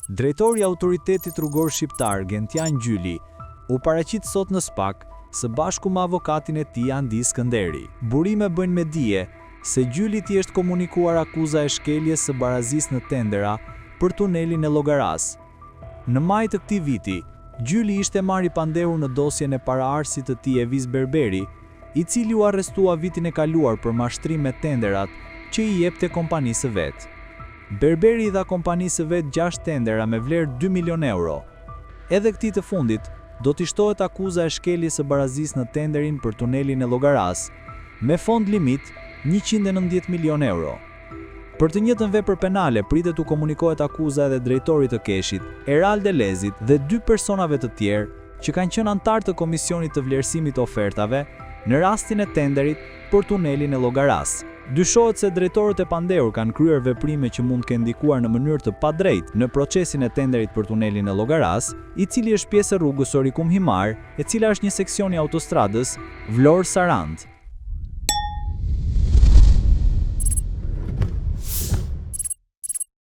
Drejtori i Autoritetit Rrugor Shqiptar Gentian Gjyli u paraqit sot në SPAK së bashku me avokatin e tij Andi Skënderi. Burime bëjnë me dije se Gjylit i është komunikuar akuza e shkeljes së barazisë në tendera për tunelin e Llogaras. Në maj të këtij viti, Gjyli ishte marrë i pandehur në dosjen e paraardhësit të tij Evis Berberi, i cili u arrestua vitin e kaluar për mashtrim me tenderat që i jepte kompanisë së vet. Berberi i dha kompanisë së vet 6 tendera me vlerë 2 milion euro. Edhe këtij të fundit do t'i shtohet akuza e shkeljes së barazisë në tenderin për tunelin e Llogaras, me fond limit 190 milion euro. Për të njëjtën vepër penale pritet u komunikohet akuza edhe drejtorit të keshit, Erald Delezit, dhe 2 personave të tjerë që kanë qenë antar të komisionit të vlerësimit të ofertave në rastin e tenderit për tunelin e Llogaras. Dyshohet se drejtorët e pandehur kanë kryer veprime që mund të kenë ndikuar në mënyrë të padrejtë në procesin e tenderit për tunelin e Llogaras, i cili është pjesë e rrugës Orikum Himar, e cila është një seksion i autostradës Vlorë-Sarandë.